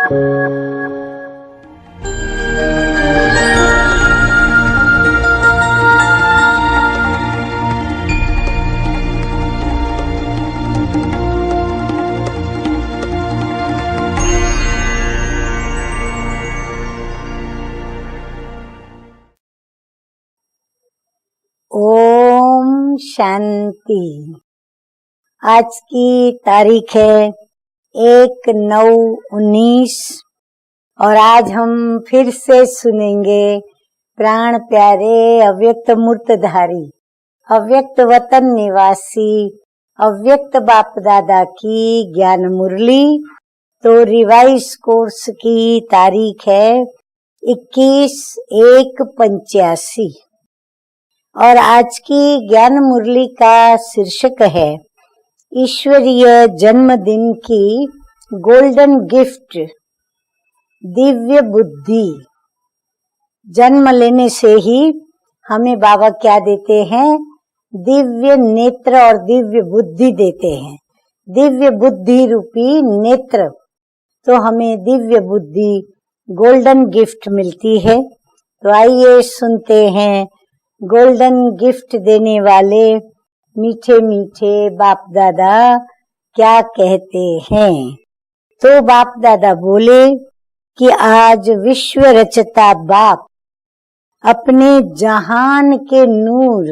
ओम शांति। आज की तारीख है 1/9/19 और आज हम फिर से सुनेंगे प्राण प्यारे अव्यक्त मूर्तधारी अव्यक्त वतन निवासी अव्यक्त बाप दादा की ज्ञान मुरली। तो रिवाइज कोर्स की तारीख है 21/1/85 और आज की ज्ञान मुरली का शीर्षक है ईश्वरीय जन्मदिन की गोल्डन गिफ्ट, दिव्य बुद्धि। जन्म लेने से ही हमें बाबा क्या देते हैं? दिव्य नेत्र और दिव्य बुद्धि देते हैं। दिव्य बुद्धि रूपी नेत्र, तो हमें दिव्य बुद्धि गोल्डन गिफ्ट मिलती है। तो आइए सुनते हैं गोल्डन गिफ्ट देने वाले मीठे मीठे बाप दादा क्या कहते हैं। तो बाप दादा बोले कि आज विश्व रचता बाप अपने जहान के नूर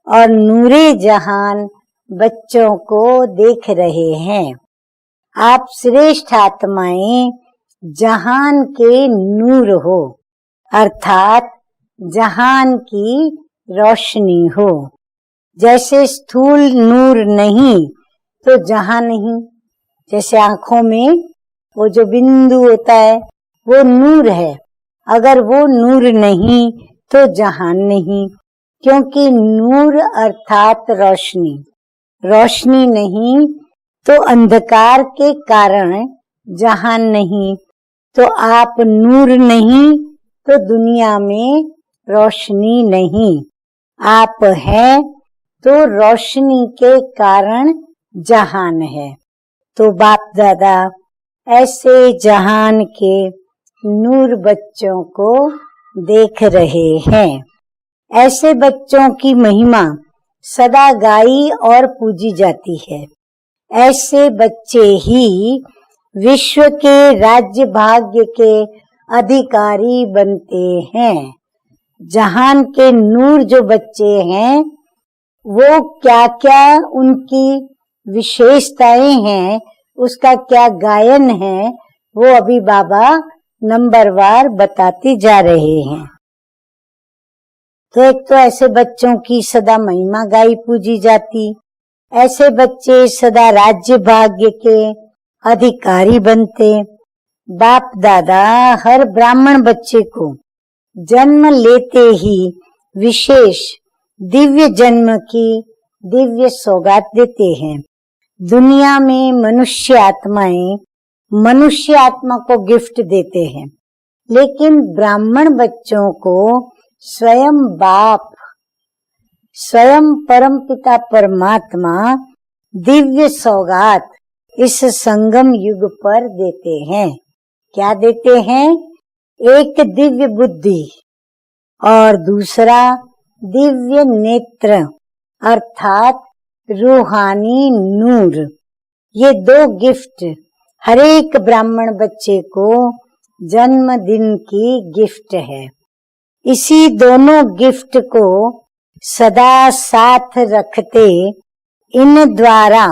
और नूरे जहान बच्चों को देख रहे हैं। आप श्रेष्ठ आत्माएं जहान के नूर हो, अर्थात जहान की रोशनी हो। जैसे स्थूल नूर नहीं तो जहां नहीं। जैसे आंखों में वो जो बिंदु होता है वो नूर है, अगर वो नूर नहीं तो जहान नहीं, क्योंकि नूर अर्थात रोशनी। रोशनी नहीं तो अंधकार के कारण जहान नहीं। तो आप नूर नहीं तो दुनिया में रोशनी नहीं। आप हैं तो रोशनी के कारण जहान है। तो बाप दादा ऐसे जहान के नूर बच्चों को देख रहे हैं। ऐसे बच्चों की महिमा सदा गाई और पूजी जाती है। ऐसे बच्चे ही विश्व के राज्य भाग्य के अधिकारी बनते हैं। जहान के नूर जो बच्चे हैं वो क्या क्या उनकी विशेषताएं हैं, उसका क्या गायन है, वो अभी बाबा नंबरवार बताते जा रहे हैं। तो एक तो ऐसे बच्चों की सदा महिमा गाई पूजी जाती, ऐसे बच्चे सदा राज्य भाग्य के अधिकारी बनते। बाप दादा हर ब्राह्मण बच्चे को जन्म लेते ही विशेष दिव्य जन्म की दिव्य सौगात देते हैं। दुनिया में मनुष्य आत्माएं मनुष्य आत्मा को गिफ्ट देते हैं, लेकिन ब्राह्मण बच्चों को स्वयं बाप, स्वयं परमपिता परमात्मा दिव्य सौगात इस संगम युग पर देते हैं। क्या देते हैं? एक दिव्य बुद्धि और दूसरा दिव्य नेत्र अर्थात रूहानी नूर। ये दो गिफ्ट हर एक ब्राह्मण बच्चे को जन्मदिन की गिफ्ट है। इसी दोनों गिफ्ट को सदा साथ रखते इन द्वारा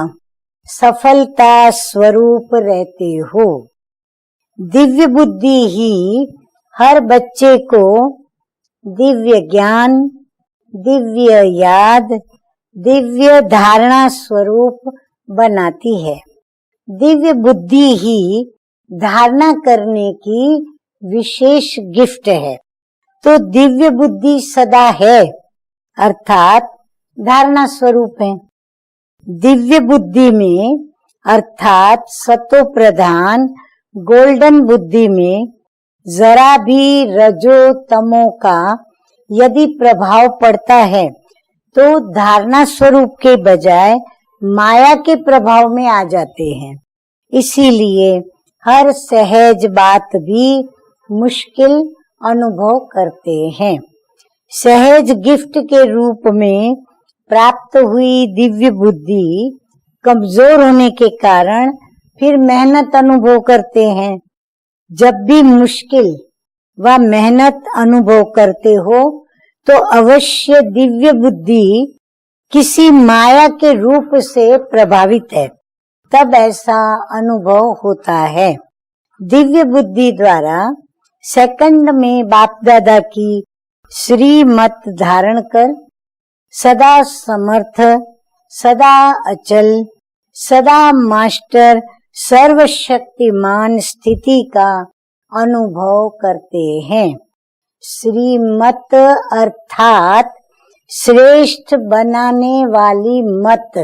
सफलता स्वरूप रहते हो। दिव्य बुद्धि ही हर बच्चे को दिव्य ज्ञान, दिव्य याद, दिव्य धारणा स्वरूप बनाती है। दिव्य बुद्धि ही धारणा करने की विशेष गिफ्ट है। तो दिव्य बुद्धि सदा है, अर्थात धारणा स्वरूप है। दिव्य बुद्धि में अर्थात सतो प्रधान गोल्डन बुद्धि में जरा भी रजो तमो का यदि प्रभाव पड़ता है तो धारणा स्वरूप के बजाय माया के प्रभाव में आ जाते हैं। इसीलिए हर सहज बात भी मुश्किल अनुभव करते हैं। सहज गिफ्ट के रूप में प्राप्त हुई दिव्य बुद्धि कमजोर होने के कारण फिर मेहनत अनुभव करते हैं। जब भी मुश्किल व मेहनत अनुभव करते हो तो अवश्य दिव्य बुद्धि किसी माया के रूप से प्रभावित है, तब ऐसा अनुभव होता है। दिव्य बुद्धि द्वारा सेकंड में बाप दादा की श्रीमत धारण कर सदा समर्थ, सदा अचल, सदा मास्टर, सर्वशक्तिमान स्थिति का अनुभव करते हैं। श्रीमत अर्थात श्रेष्ठ बनाने वाली मत,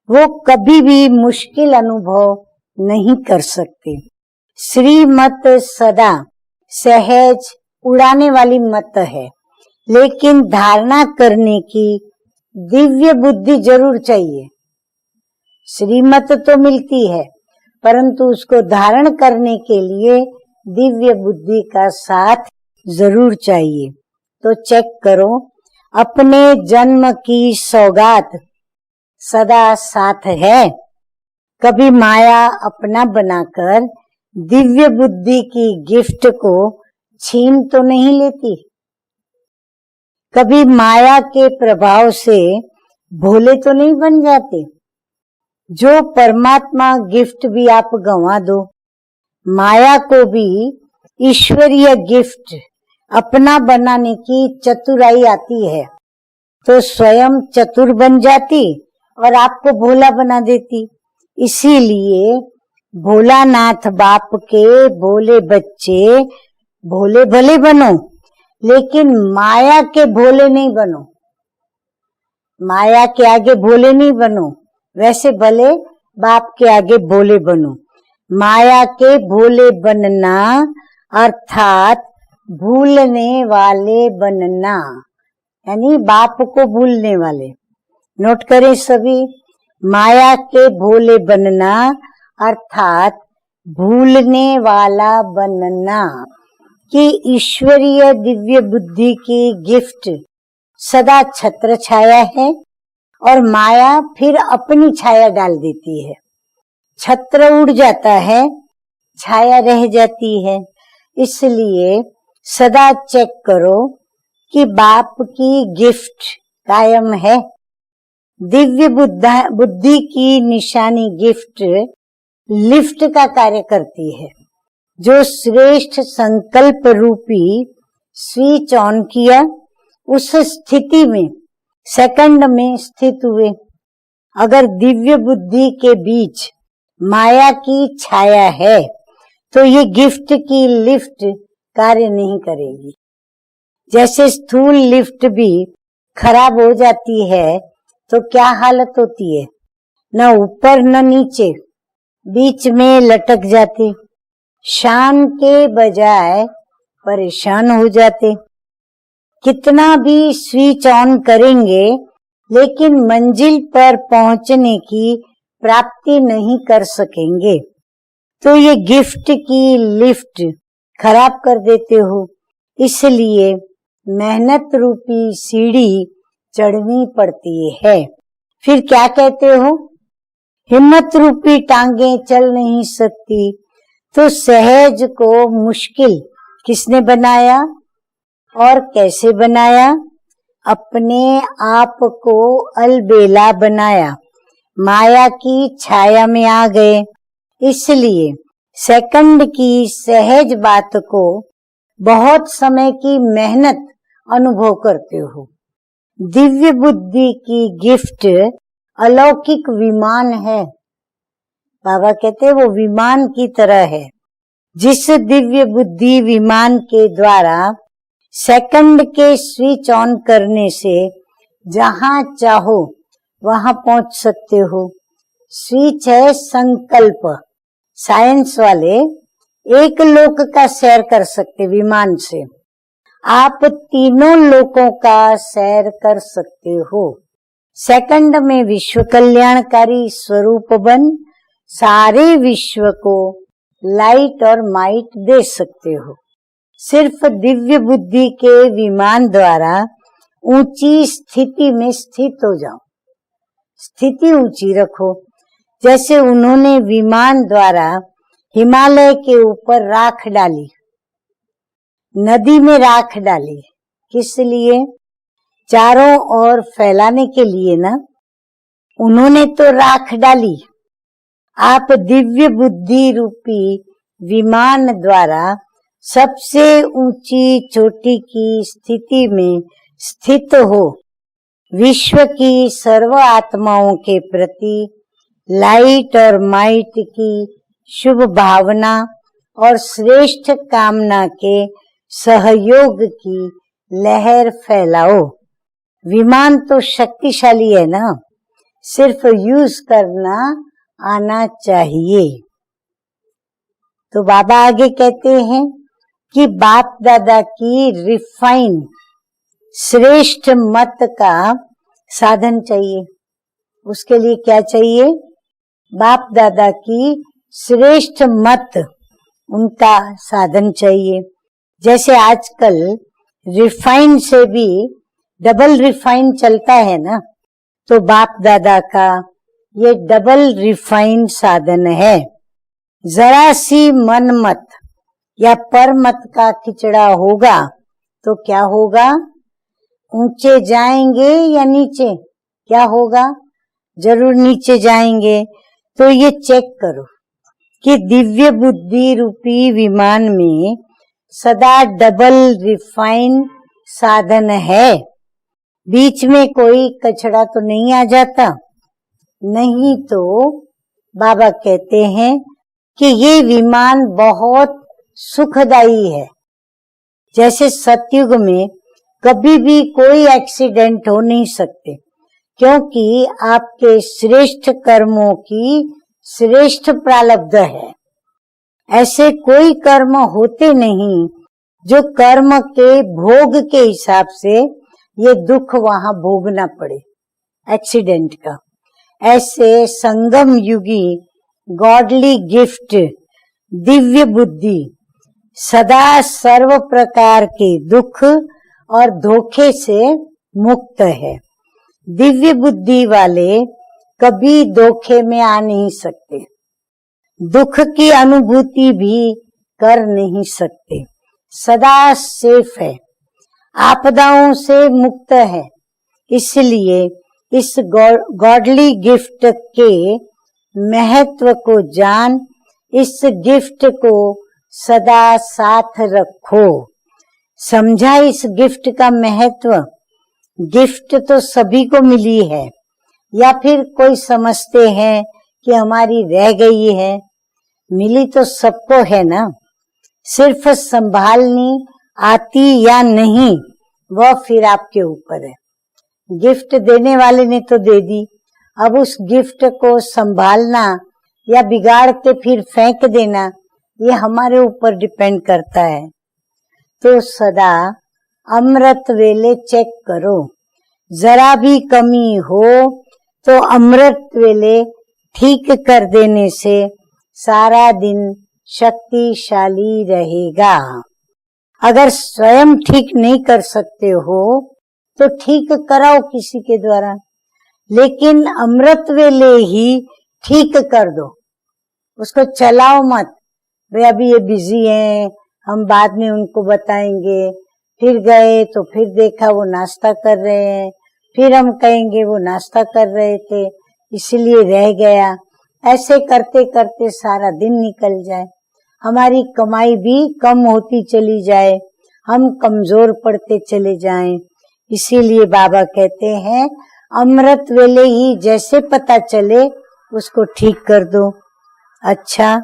वो कभी भी मुश्किल अनुभव नहीं कर सकते। श्रीमत सदा सहज उड़ाने वाली मत है, लेकिन धारणा करने की दिव्य बुद्धि जरूर चाहिए। श्रीमत तो मिलती है, परंतु उसको धारण करने के लिए दिव्य बुद्धि का साथ जरूर चाहिए। तो चेक करो, अपने जन्म की सौगात सदा साथ है। कभी माया अपना बनाकर दिव्य बुद्धि की गिफ्ट को छीन तो नहीं लेती। कभी माया के प्रभाव से भोले तो नहीं बन जाते। जो परमात्मा गिफ्ट भी आप गंवा दो, माया को भी ईश्वरीय गिफ्ट अपना बनाने की चतुराई आती है, तो स्वयं चतुर बन जाती और आपको भोला बना देती। इसीलिए भोलानाथ बाप के भोले बच्चे भोले भले बनो, लेकिन माया के भोले नहीं बनो। माया के आगे भोले नहीं बनो, वैसे भले बाप के आगे भोले बनो। माया के भोले बनना अर्थात भूलने वाले बनना, यानी बाप को भूलने वाले। नोट करें सभी, माया के भोले बनना अर्थात भूलने वाला बनना कि ईश्वरीय दिव्य बुद्धि की गिफ्ट सदा छत्र छाया है और माया फिर अपनी छाया डाल देती है। छत्र उड़ जाता है, छाया रह जाती है। इसलिए सदा चेक करो कि बाप की गिफ्ट कायम है। दिव्य बुद्धि की निशानी गिफ्ट लिफ्ट का कार्य करती है। जो श्रेष्ठ संकल्प रूपी स्विच ऑन किया, उस स्थिति में सेकंड में स्थित हुए। अगर दिव्य बुद्धि के बीच माया की छाया है तो ये गिफ्ट की लिफ्ट कार्य नहीं करेगी। जैसे स्थूल लिफ्ट भी खराब हो जाती है तो क्या हालत होती है, न ऊपर न नीचे, बीच में लटक जाते, शान के बजाय परेशान हो जाते। कितना भी स्विच ऑन करेंगे लेकिन मंजिल पर पहुंचने की प्राप्ति नहीं कर सकेंगे। तो ये गिफ्ट की लिफ्ट खराब कर देते हो। इसलिए मेहनत रूपी सीढ़ी चढ़नी पड़ती है। फिर क्या कहते हो, हिम्मत रूपी टांगे चल नहीं सकती, तो सहज को मुश्किल किसने बनाया और कैसे बनाया? अपने आप को अलबेला बनाया, माया की छाया में आ गए। इसलिए सेकंड की सहज बात को बहुत समय की मेहनत अनुभव करते हो। दिव्य बुद्धि की गिफ्ट अलौकिक विमान है। बाबा कहते हैं वो विमान की तरह है। जिस दिव्य बुद्धि विमान के द्वारा सेकंड के स्विच ऑन करने से जहां चाहो वहां पहुंच सकते हो। स्विच है संकल्प। साइंस वाले एक लोक का सैर कर सकते विमान से, आप तीनों लोकों का सैर कर सकते हो। सेकंड में विश्व कल्याणकारी स्वरूप बन सारे विश्व को लाइट और माइट दे सकते हो। सिर्फ दिव्य बुद्धि के विमान द्वारा ऊंची स्थिति में स्थित हो जाओ। स्थिति ऊंची रखो, जैसे उन्होंने विमान द्वारा हिमालय के ऊपर राख डाली, नदी में राख डाली। किस लिए? चारों ओर फैलाने के लिए ना। उन्होंने तो राख डाली, आप दिव्य बुद्धि रूपी विमान द्वारा सबसे ऊंची चोटी की स्थिति में स्थित हो। विश्व की सर्व आत्माओं के प्रति लाइट और माइट की शुभ भावना और श्रेष्ठ कामना के सहयोग की लहर फैलाओ। विमान तो शक्तिशाली है ना, सिर्फ यूज करना आना चाहिए। तो बाबा आगे कहते हैं कि बाप दादा की रिफाइन श्रेष्ठ मत का साधन चाहिए। उसके लिए क्या चाहिए? बाप दादा की श्रेष्ठ मत, उनका साधन चाहिए। जैसे आजकल रिफाइन से भी डबल रिफाइन चलता है ना, तो बाप दादा का ये डबल रिफाइन साधन है। जरा सी मन मत या पर मत का खिचड़ा होगा तो क्या होगा? ऊंचे जाएंगे या नीचे? क्या होगा? जरूर नीचे जाएंगे। तो ये चेक करो कि दिव्य बुद्धि रूपी विमान में सदा डबल रिफाइन साधन है। बीच में कोई कचड़ा तो नहीं आ जाता? नहीं तो बाबा कहते हैं कि ये विमान बहुत सुखदाई है। जैसे सतयुग में कभी भी कोई एक्सीडेंट हो नहीं सकते, क्योंकि आपके श्रेष्ठ कर्मों की श्रेष्ठ प्रारब्ध है। ऐसे कोई कर्म होते नहीं जो कर्म के भोग के हिसाब से ये दुख वहां भोगना पड़े एक्सीडेंट का। ऐसे संगम युगी गॉडली गिफ्ट दिव्य बुद्धि सदा सर्व प्रकार के दुख और धोखे से मुक्त है। दिव्य बुद्धि वाले कभी धोखे में आ नहीं सकते, दुख की अनुभूति भी कर नहीं सकते, सदा सेफ है, आपदाओं से मुक्त है। इसलिए इस गॉडली गिफ्ट के महत्व को जान, इस गिफ्ट को सदा साथ रखो। समझा इस गिफ्ट का महत्व? गिफ्ट तो सभी को मिली है, या फिर कोई समझते हैं कि हमारी रह गई है। मिली तो सबको है ना, सिर्फ संभालनी आती या नहीं वह फिर आपके ऊपर है। गिफ्ट देने वाले ने तो दे दी, अब उस गिफ्ट को संभालना या बिगाड़ के फिर फेंक देना ये हमारे ऊपर डिपेंड करता है। तो सदा अमृत वेले चेक करो, जरा भी कमी हो तो अमृत वेले ठीक कर देने से सारा दिन शक्तिशाली रहेगा। अगर स्वयं ठीक नहीं कर सकते हो तो ठीक कराओ किसी के द्वारा, लेकिन अमृत वेले ही ठीक कर दो, उसको चलाओ मत। वे अभी ये बिजी हैं, हम बाद में उनको बताएंगे। फिर गए तो फिर देखा वो नाश्ता कर रहे हैं, फिर हम कहेंगे वो नाश्ता कर रहे थे इसलिए रह गया। ऐसे करते करते सारा दिन निकल जाए, हमारी कमाई भी कम होती चली जाए, हम कमजोर पड़ते चले जाएं। इसीलिए बाबा कहते हैं अमृत वेले ही जैसे पता चले उसको ठीक कर दो। अच्छा,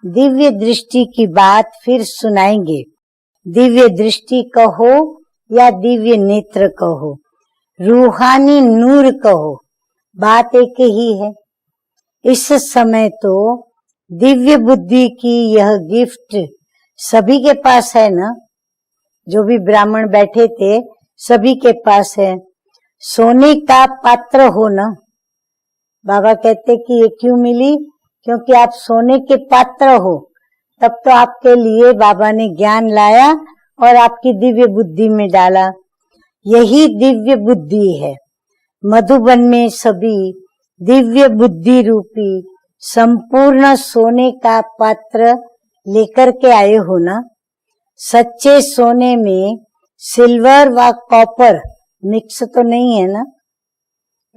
दिव्य दृष्टि की बात फिर सुनाएंगे। दिव्य दृष्टि कहो या दिव्य नेत्र कहो, रूहानी नूर कहो, बात एक ही है। इस समय तो दिव्य बुद्धि की यह गिफ्ट सभी के पास है ना, जो भी ब्राह्मण बैठे थे सभी के पास है। सोने का पात्र हो ना। बाबा कहते कि ये क्यों मिली? क्योंकि आप सोने के पात्र हो। तब तो आपके लिए बाबा ने ज्ञान लाया और आपकी दिव्य बुद्धि में डाला। यही दिव्य बुद्धि है। मधुबन में सभी दिव्य बुद्धि रूपी संपूर्ण सोने का पात्र लेकर के आए हो ना। सच्चे सोने में सिल्वर व कॉपर मिक्स तो नहीं है ना,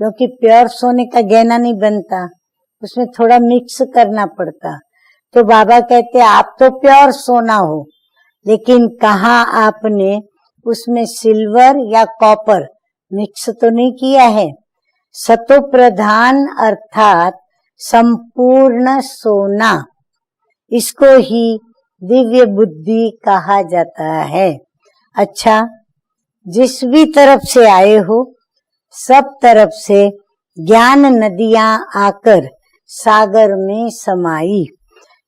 क्योंकि प्योर सोने का गहना नहीं बनता, उसमें थोड़ा मिक्स करना पड़ता। तो बाबा कहते आप तो प्योर सोना हो, लेकिन कहाँ आपने उसमें सिल्वर या कॉपर मिक्स तो नहीं किया है। सतो प्रधान अर्थात संपूर्ण सोना, इसको ही दिव्य बुद्धि कहा जाता है। अच्छा, जिस भी तरफ से आए हो, सब तरफ से ज्ञान नदियां आकर सागर में समाई।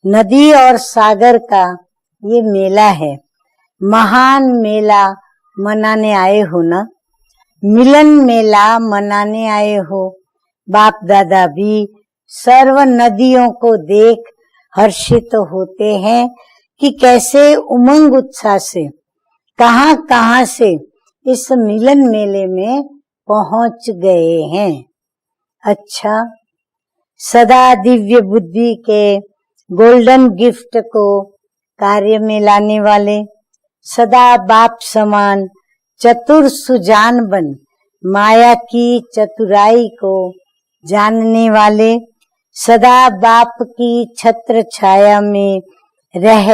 नदी और सागर का ये मेला है। महान मेला मनाने आए हो ना, मिलन मेला मनाने आए हो। बाप दादा भी सर्व नदियों को देख हर्षित होते हैं कि कैसे उमंग उत्साह से कहां कहां से इस मिलन मेले में पहुंच गए हैं। अच्छा, सदा दिव्य बुद्धि के गोल्डन गिफ्ट को कार्य में लाने वाले, सदा बाप समान चतुर सुजान बन माया की चतुराई को जानने वाले, सदा बाप की छत्र छाया में रह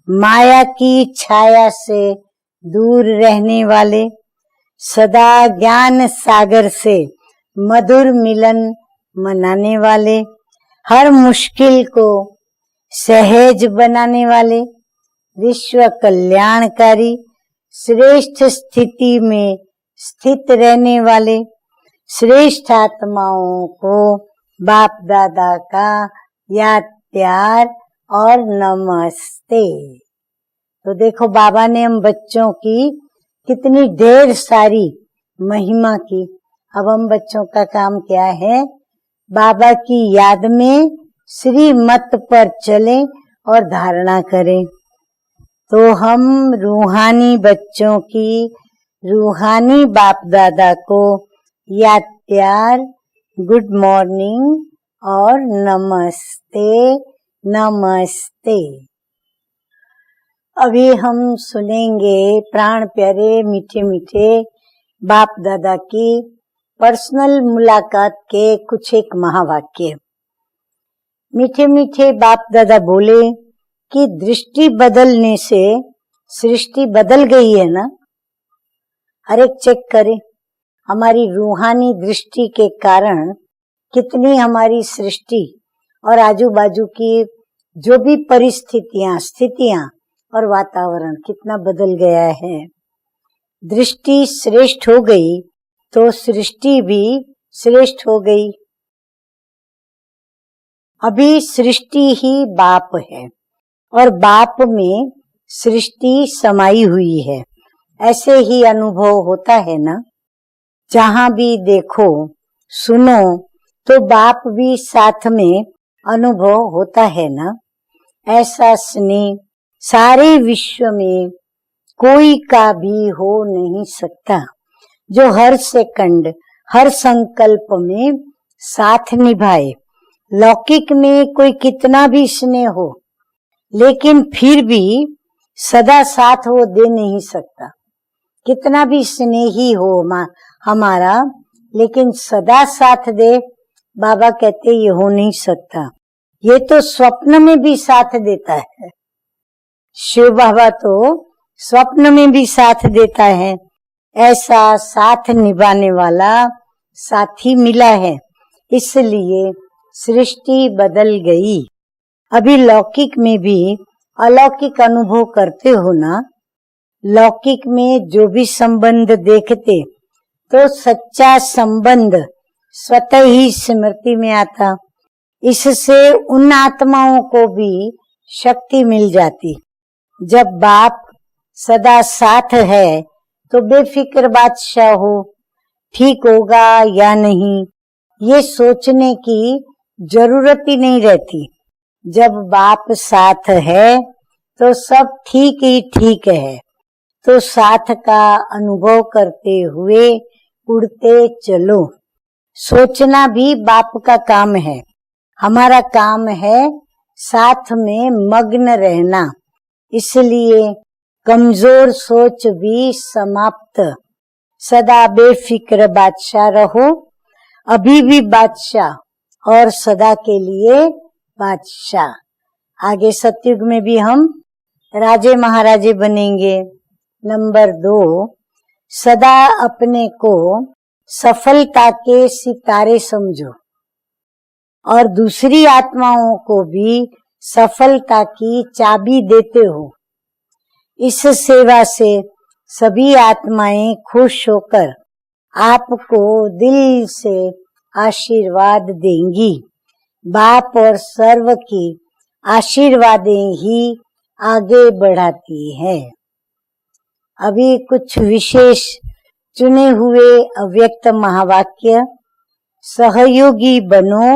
माया की छाया से दूर रहने वाले, सदा ज्ञान सागर से मधुर मिलन मनाने वाले, हर मुश्किल को सहज बनाने वाले, विश्व कल्याणकारी, श्रेष्ठ स्थिति में स्थित रहने वाले, श्रेष्ठ आत्माओं को बाप दादा का याद प्यार और नमस्ते। तो देखो बाबा ने हम बच्चों की कितनी ढेर सारी महिमा की। अब हम बच्चों का काम क्या है, बाबा की याद में श्रीमत पर चलें और धारणा करें। तो हम रूहानी बच्चों की रूहानी बाप दादा को याद प्यार, गुड मॉर्निंग और नमस्ते नमस्ते। अभी हम सुनेंगे प्राण प्यारे मीठे मीठे बाप दादा की पर्सनल मुलाकात के कुछ एक महावाक्य। मीठे मीठे बाप दादा बोले कि दृष्टि बदलने से सृष्टि बदल गई है ना। हर एक चेक करें, हमारी रूहानी दृष्टि के कारण कितनी हमारी सृष्टि और आजू बाजू की जो भी परिस्थितियां, स्थितियां और वातावरण कितना बदल गया है। दृष्टि श्रेष्ठ हो गई तो सृष्टि भी श्रेष्ठ हो गई। अभी सृष्टि ही बाप है और बाप में सृष्टि समाई हुई है, ऐसे ही अनुभव होता है ना। जहां भी देखो सुनो तो बाप भी साथ में अनुभव होता है ना। ऐसा स्नेह सारे विश्व में कोई का भी हो नहीं सकता, जो हर सेकंड हर संकल्प में साथ निभाए। लौकिक में कोई कितना भी स्नेह हो, लेकिन फिर भी सदा साथ वो दे नहीं सकता। कितना भी स्नेही हो हमारा, लेकिन सदा साथ दे, बाबा कहते ये हो नहीं सकता। ये तो स्वप्न में भी साथ देता है। शिव बाबा तो स्वप्न में भी साथ देता है। ऐसा साथ निभाने वाला साथी मिला है, इसलिए सृष्टि बदल गई। अभी लौकिक में भी अलौकिक अनुभव करते हो ना। लौकिक में जो भी संबंध देखते तो सच्चा संबंध स्वतः ही स्मृति में आता। इससे उन आत्माओं को भी शक्ति मिल जाती। जब बाप सदा साथ है तो बेफिक्र बादशाह हो, ठीक होगा या नहीं ये सोचने की जरूरत ही नहीं रहती। जब बाप साथ है तो सब ठीक ही ठीक है। तो साथ का अनुभव करते हुए उड़ते चलो। सोचना भी बाप का काम है। हमारा काम है साथ में मग्न रहना। इसलिए कमजोर सोच भी समाप्त। सदा बेफिक्र बादशाह रहो। अभी भी बादशाह और सदा के लिए बादशाह। आगे सतयुग में भी हम राजे महाराजे बनेंगे। नंबर 2, सदा अपने को सफलता के सितारे समझो और दूसरी आत्माओं को भी सफलता की चाबी देते हो। इस सेवा से सभी आत्माएं खुश होकर आपको दिल से आशीर्वाद देंगी। बाप और सर्व की आशीर्वादें ही आगे बढ़ाती है। अभी कुछ विशेष चुने हुए अव्यक्त महावाक्य। सहयोगी बनो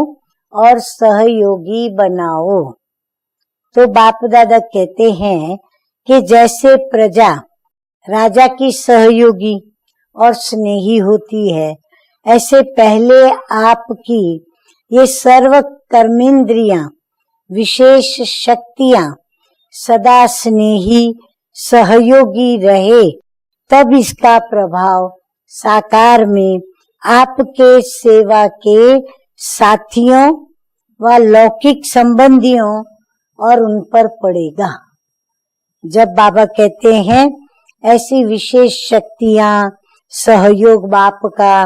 और सहयोगी बनाओ। तो बाप दादा कहते हैं कि जैसे प्रजा राजा की सहयोगी और स्नेही होती है, ऐसे पहले आपकी ये सर्व कर्मेंद्रियां, विशेष शक्तियां सदा स्नेही सहयोगी रहे, तब इसका प्रभाव साकार में आपके सेवा के साथियों व लौकिक संबंधियों और उन पर पड़ेगा। जब बाबा कहते हैं ऐसी विशेष शक्तियां, सहयोग बाप का,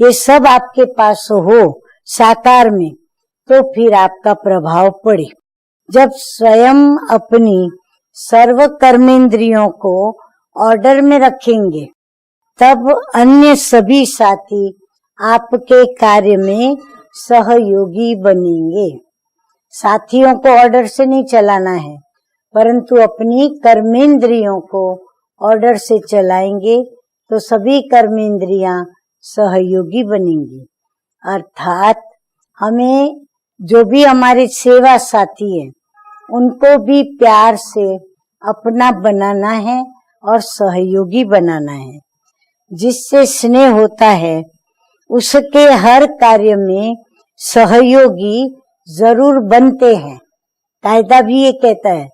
ये सब आपके पास हो साकार में, तो फिर आपका प्रभाव पड़े। जब स्वयं अपनी सर्व कर्मेंद्रियों को ऑर्डर में रखेंगे, तब अन्य सभी साथी आपके कार्य में सहयोगी बनेंगे। साथियों को ऑर्डर से नहीं चलाना है, परंतु अपनी कर्मेंद्रियों को ऑर्डर से चलाएंगे तो सभी कर्मेंद्रियां सहयोगी बनेंगी। अर्थात हमें जो भी हमारे सेवा साथी हैं, उनको भी प्यार से अपना बनाना है और सहयोगी बनाना है। जिससे स्नेह होता है उसके हर कार्य में सहयोगी जरूर बनते हैं। कायदा भी ये कहता है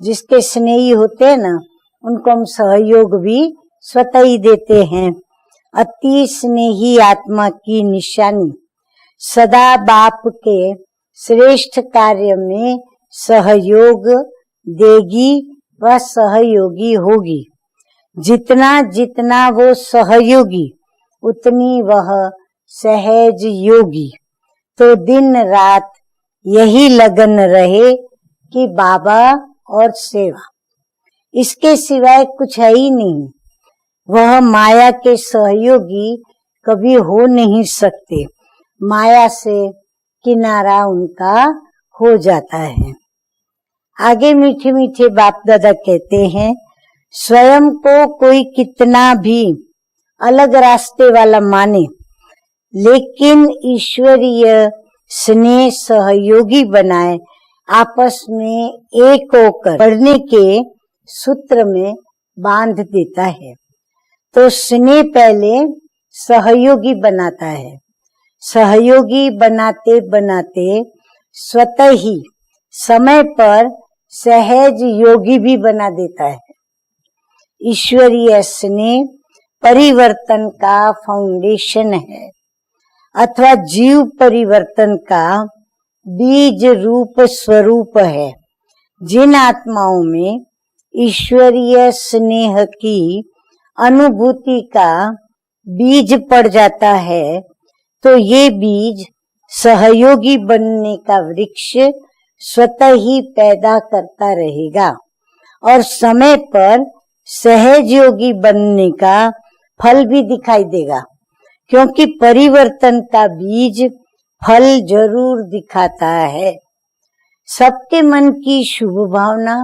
जिसके स्नेही होते हैं ना, उनको हम सहयोग भी स्वतः ही देते हैं। अति स्नेही आत्मा की निशानी सदा बाप के श्रेष्ठ कार्य में सहयोग देगी व सहयोगी होगी। जितना जितना वो सहयोगी, उतनी वह सहज योगी। तो दिन रात यही लगन रहे कि बाबा और सेवा, इसके सिवाय कुछ है ही नहीं। वह माया के सहयोगी कभी हो नहीं सकते। माया से किनारा उनका हो जाता है। आगे मीठे मीठे बाप दादा कहते हैं, स्वयं को कोई कितना भी अलग रास्ते वाला माने, लेकिन ईश्वरीय स्नेह सहयोगी बनाए, आपस में एक होकर बढ़ने के सूत्र में बांध देता है। तो स्नेह पहले सहयोगी बनाता है। सहयोगी बनाते बनाते स्वतः ही समय पर सहज योगी भी बना देता है। ईश्वरीय स्नेह परिवर्तन का फाउंडेशन है, अथवा जीव परिवर्तन का बीज रूप स्वरूप है। जिन आत्माओं में ईश्वरीय स्नेह की अनुभूति का बीज पड़ जाता है, तो ये बीज सहयोगी बनने का वृक्ष स्वतः ही पैदा करता रहेगा और समय पर सहयोगी बनने का फल भी दिखाई देगा। क्योंकि परिवर्तन का बीज फल जरूर दिखाता है। सबके मन की शुभ भावना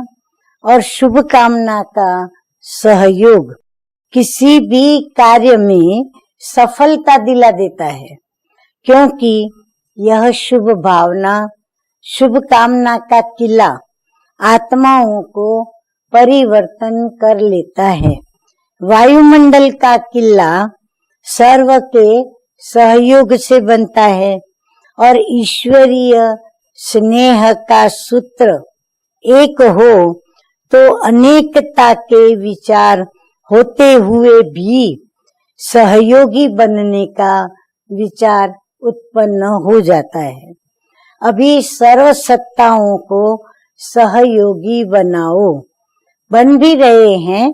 और शुभ कामना का सहयोग किसी भी कार्य में सफलता दिला देता है। क्योंकि यह शुभ भावना, शुभ कामना का किला आत्माओं को परिवर्तन कर लेता है। वायुमंडल का किला सर्व के सहयोग से बनता है और ईश्वरीय स्नेह का सूत्र एक हो तो अनेकता के विचार होते हुए भी सहयोगी बनने का विचार उत्पन्न हो जाता है। अभी सर्व सत्ताओं को सहयोगी बनाओ, बन भी रहे हैं,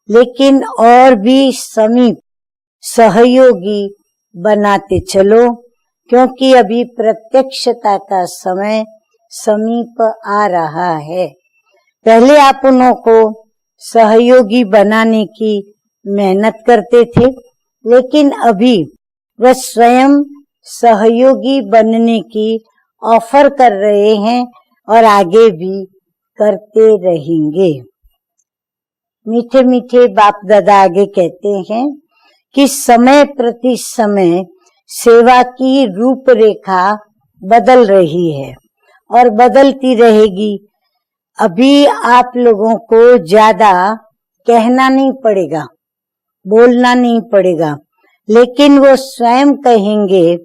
लेकिन और भी समीप सहयोगी बनाते चलो, क्योंकि अभी प्रत्यक्षता का समय समीप आ रहा है। पहले आप उन्हों को सहयोगी बनाने की मेहनत करते थे, लेकिन अभी वह स्वयं सहयोगी बनने की ऑफर कर रहे हैं और आगे भी करते रहेंगे। मीठे मीठे बाप दादा आगे कहते हैं कि समय प्रति समय सेवा की रूपरेखा बदल रही है और बदलती रहेगी। अभी आप लोगों को ज्यादा कहना नहीं पड़ेगा, बोलना नहीं पड़ेगा, लेकिन वो स्वयं कहेंगे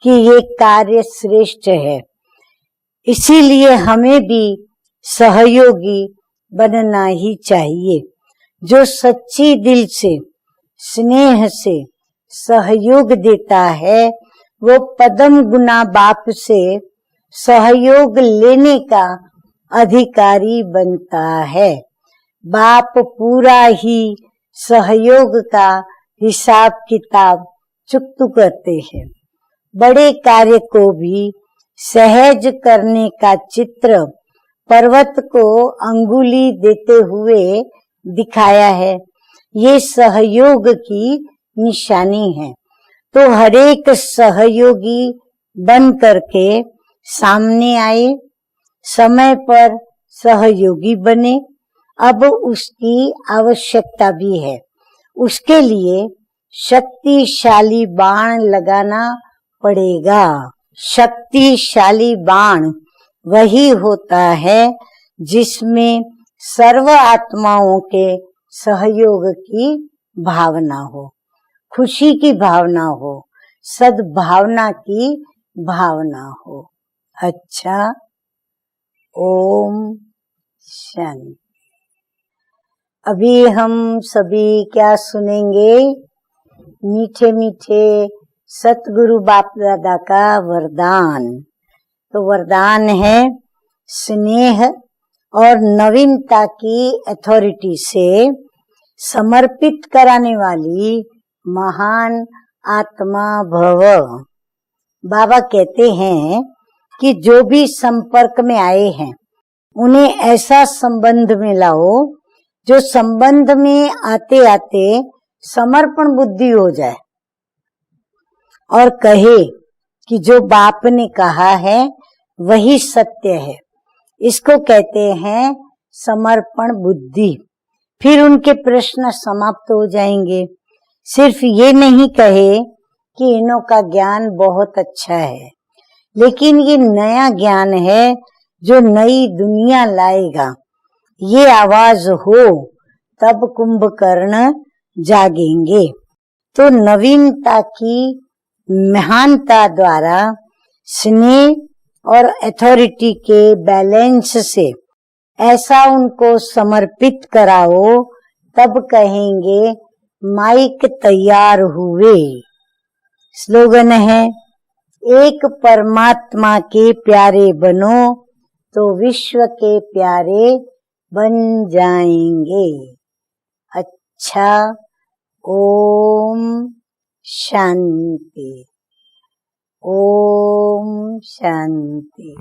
कि ये कार्य श्रेष्ठ है। इसीलिए हमें भी सहयोगी बनना ही चाहिए। जो सच्ची दिल से स्नेह से सहयोग देता है, वो पदम गुना बाप से सहयोग लेने का अधिकारी बनता है। बाप पूरा ही सहयोग का हिसाब किताब चुकतू करते हैं। बड़े कार्य को भी सहज करने का चित्र पर्वत को अंगुली देते हुए दिखाया है। ये सहयोग की निशानी है। तो हरेक सहयोगी बन करके सामने आए, समय पर सहयोगी बने। अब उसकी आवश्यकता भी है। उसके लिए शक्तिशाली बाण लगाना पड़ेगा। शक्तिशाली बाण वही होता है जिसमें सर्व आत्माओं के सहयोग की भावना हो, खुशी की भावना हो, सद्भावना की भावना हो। अच्छा, ओम शांति। अभी हम सभी क्या सुनेंगे? मीठे मीठे सतगुरु बाप दादा का वरदान। तो वरदान है स्नेह और नवीनता की अथॉरिटी से समर्पित कराने वाली महान आत्मा भव। बाबा कहते हैं कि जो भी संपर्क में आए हैं उन्हें ऐसा संबंध में लाओ जो संबंध में आते आते समर्पण बुद्धि हो जाए और कहे कि जो बाप ने कहा है वही सत्य है। इसको कहते हैं समर्पण बुद्धि। फिर उनके प्रश्न समाप्त हो जाएंगे। सिर्फ ये नहीं कहे कि इन्हों का ज्ञान बहुत अच्छा है, लेकिन ये नया ज्ञान है जो नई दुनिया लाएगा। ये आवाज हो तब कुंभकर्ण जागेंगे। तो नवीनता की महानता द्वारा स्नेह और अथॉरिटी के बैलेंस से ऐसा उनको समर्पित कराओ, तब कहेंगे माइक तैयार हुए। स्लोगन है, एक परमात्मा के प्यारे बनो तो विश्व के प्यारे बन जाएंगे। अच्छा, ओम शांति। ओम शांति।